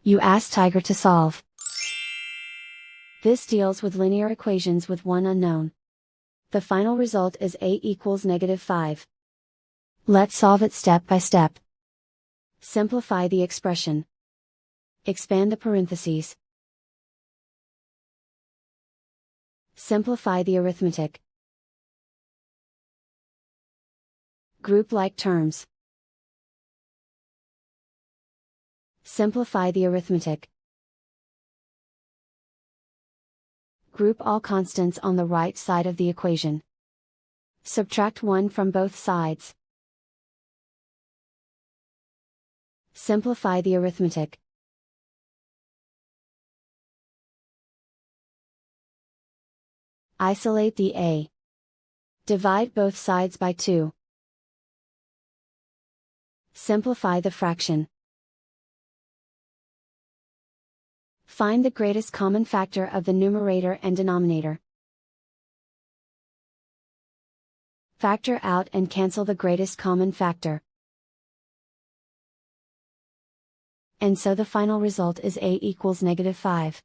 You ask Tiger to solve. This deals with linear equations with one unknown. The final result is a equals -5. Let's solve it step by step. Simplify the expression. Expand the parentheses. Simplify the arithmetic. Group like terms. Simplify the arithmetic. Group all constants on the right side of the equation. Subtract 1 from both sides. Simplify the arithmetic. Isolate the a. Divide both sides by 2. Simplify the fraction. Find the greatest common factor of the numerator and denominator. Factor out and cancel the greatest common factor. And so the final result is a equals -5.